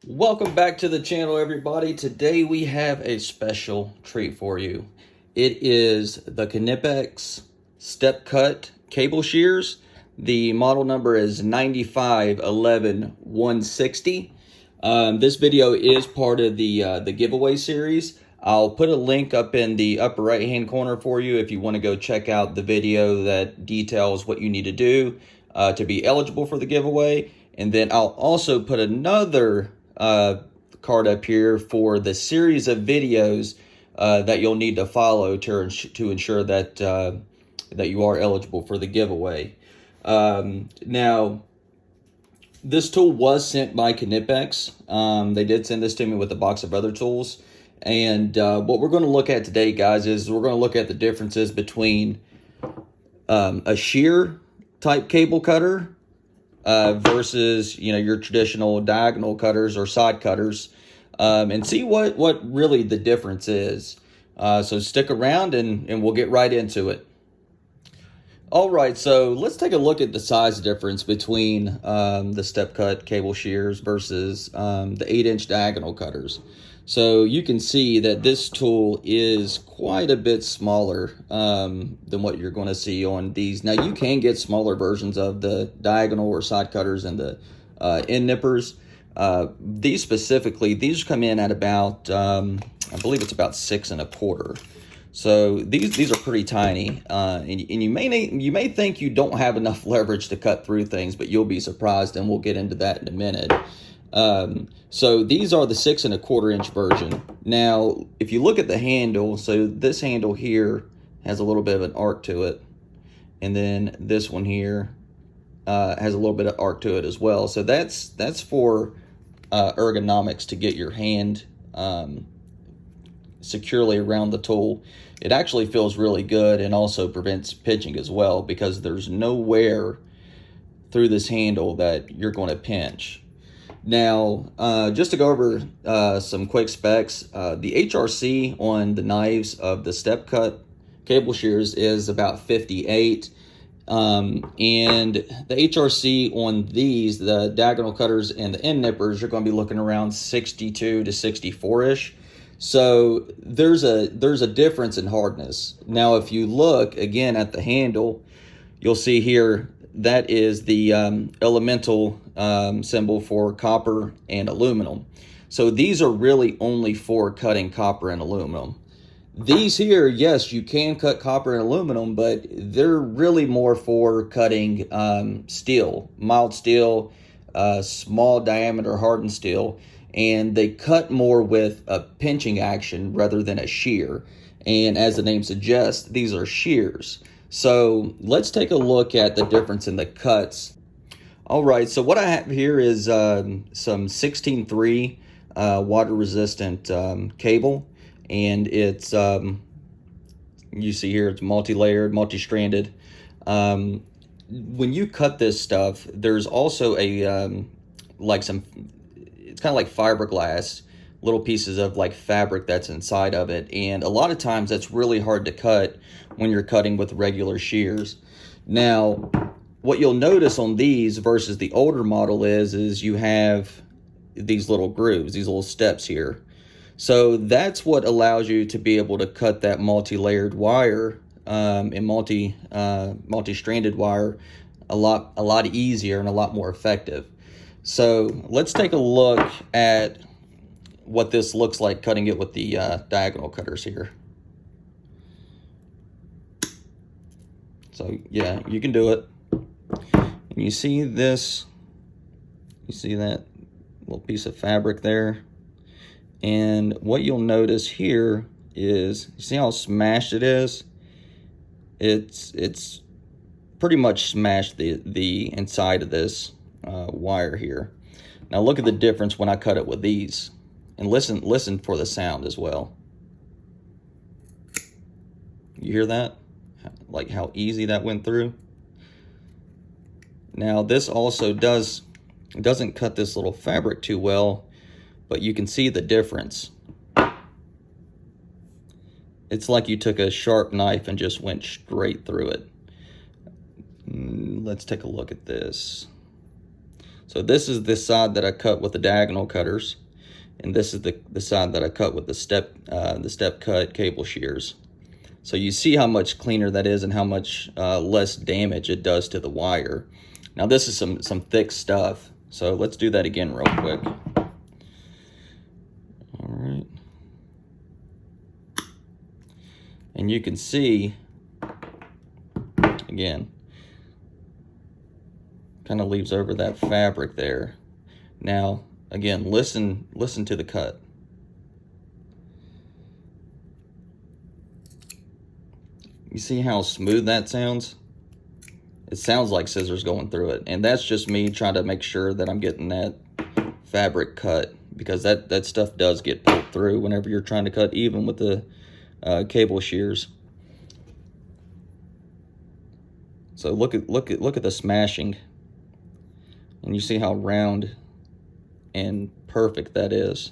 Welcome back to the channel, everybody. Today we have a special treat for you. It is the Knipex StepCut cable shears. The model number is 9511160. This video is part of the giveaway series. I'll put a link up in the upper right hand corner for you if you want to go check out the video that details what you need to do to be eligible for the giveaway. And then I'll also put another card up here for the series of videos that you'll need to follow to ensure that that you are eligible for the giveaway. Now, this tool was sent by Knipex. They did send this to me with a box of other tools. And what we're going to look at today, guys, is we're going to look at the differences between a shear type cable cutter versus your traditional diagonal cutters or side cutters, and see what really the difference is. So stick around and we'll get right into it. All right, so let's take a look at the size difference between the StepCut cable shears versus the 8-inch diagonal cutters. So you can see that this tool is quite a bit smaller than what you're going to see on these. Now, you can get smaller versions of the diagonal or side cutters and the end nippers. These specifically, these come in at about, I believe it's about 6 1/4. So these are pretty tiny, and you may think you don't have enough leverage to cut through things, but you'll be surprised, and we'll get into that in a minute. So these are the 6 1/4 inch version. Now, if you look at the handle, so this handle here has a little bit of an arc to it, and then this one here has a little bit of arc to it as well. So that's for ergonomics, to get your hand securely around the tool. It actually feels really good and also prevents pinching as well, because there's no wear through this handle that you're going to pinch. Now, just to go over some quick specs, the HRC on the knives of the StepCut cable shears is about 58, and the HRC on these, the diagonal cutters and the end nippers, you're going to be looking around 62 to 64-ish. So there's a difference in hardness. Now, if you look again at the handle, you'll see here that is the elemental symbol for copper and aluminum. So these are really only for cutting copper and aluminum. These here, yes, you can cut copper and aluminum, but they're really more for cutting steel, mild steel, small diameter hardened steel, and they cut more with a pinching action rather than a shear. And as the name suggests, these are shears. So let's take a look at the difference in the cuts. All right, so what I have here is some 16-3 water resistant cable, and it's you see here it's multi-layered, multi-stranded. When you cut this stuff, there's also a it's kind of like fiberglass, little pieces of like fabric that's inside of it, and a lot of times that's really hard to cut when you're cutting with regular shears. Now, what you'll notice on these versus the older model is you have these little grooves, these little steps here. So that's what allows you to be able to cut that multi-layered wire and multi-stranded wire a lot easier and a lot more effective. So let's take a look at what this looks like cutting it with the diagonal cutters here. So yeah, you can do it. And you see this, you see that little piece of fabric there? And what you'll notice here is, you see how smashed it is? It's pretty much smashed the inside of this wire here. Now look at the difference when I cut it with these, and listen for the sound as well. You hear that? Like how easy that went through. Now this also doesn't cut this little fabric too well, but you can see the difference. It's like you took a sharp knife and just went straight through it. Let's take a look at this. So this is the side that I cut with the diagonal cutters, and this is the side that I cut with the StepCut cable shears. So you see how much cleaner that is and how much less damage it does to the wire. Now this is some thick stuff, so let's do that again real quick. All right. And you can see, again, kind of leaves over that fabric there. Now, again, listen to the cut. You see how smooth that sounds? It sounds like scissors going through it. And that's just me trying to make sure that I'm getting that fabric cut, because that stuff does get pulled through whenever you're trying to cut, even with the cable shears. So look at the smashing, and you see how round and perfect that is.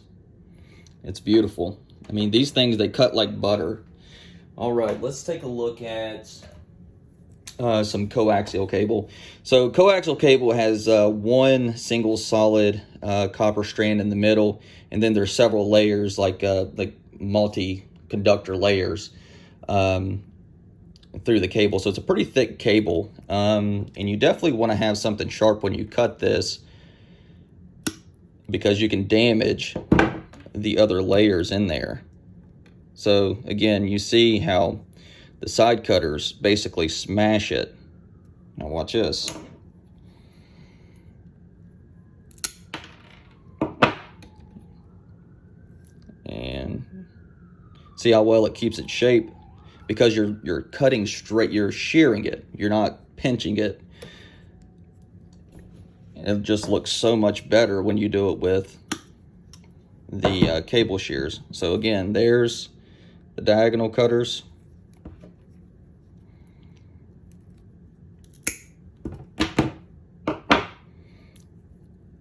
It's beautiful. I mean, these things, they cut like butter. All right, let's take a look at some coaxial cable. So coaxial cable has one single solid copper strand in the middle, and then there's several layers, like multi-conductor layers through the cable. So it's a pretty thick cable, and you definitely want to have something sharp when you cut this, because you can damage the other layers in there. So again, you see how the side cutters basically smash it. Now watch this. And see how well it keeps its shape, because you're cutting straight, you're shearing it, you're not pinching it. It just looks so much better when you do it with the cable shears. So again, there's the diagonal cutters.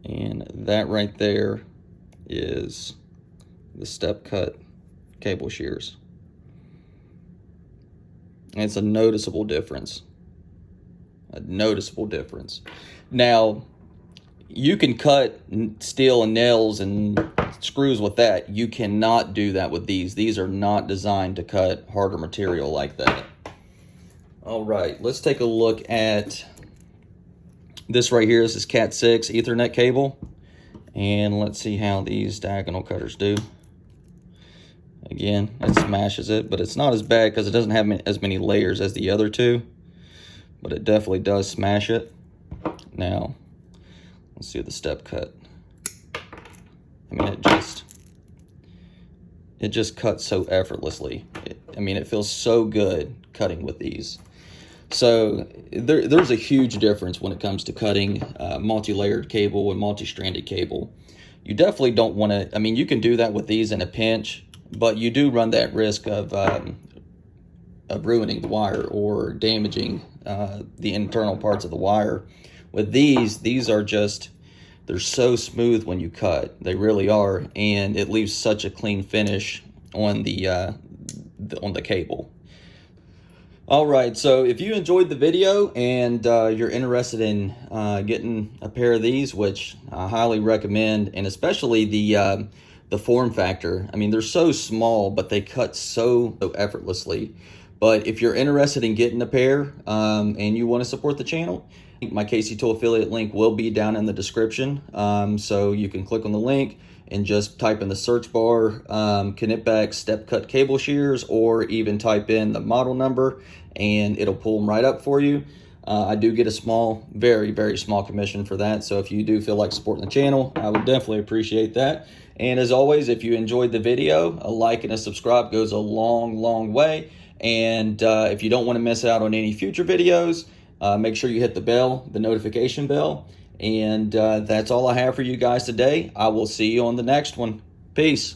And that right there is the StepCut cable shears. And it's a noticeable difference. A noticeable difference. Now, you can cut steel and nails and screws with that. You cannot do that with these. These are not designed to cut harder material like that. All right, let's take a look at this right here. This is Cat 6 Ethernet cable. And let's see how these diagonal cutters do. Again, it smashes it, but it's not as bad because it doesn't have as many layers as the other two. But it definitely does smash it. Now, let's do the StepCut. I mean, it just cuts so effortlessly. I mean, it feels so good cutting with these. So there's a huge difference when it comes to cutting multi-layered cable and multi-stranded cable. You definitely don't want to, I mean, you can do that with these in a pinch, but you do run that risk of ruining the wire or damaging the internal parts of the wire. With these are just, they're so smooth when you cut. They really are, and it leaves such a clean finish on the cable. All right, so if you enjoyed the video and you're interested in getting a pair of these, which I highly recommend, and especially the form factor. I mean, they're so small, but they cut so effortlessly. But if you're interested in getting a pair and you want to support the channel, my KC Tool affiliate link will be down in the description. So you can click on the link and just type in the search bar Knipex StepCut cable shears, or even type in the model number and it'll pull them right up for you. I do get a small, very, very small commission for that. So if you do feel like supporting the channel, I would definitely appreciate that. And as always, if you enjoyed the video, a like and a subscribe goes a long, long way. And if you don't want to miss out on any future videos, make sure you hit the bell, the notification bell. And that's all I have for you guys today. I will see you on the next one. Peace.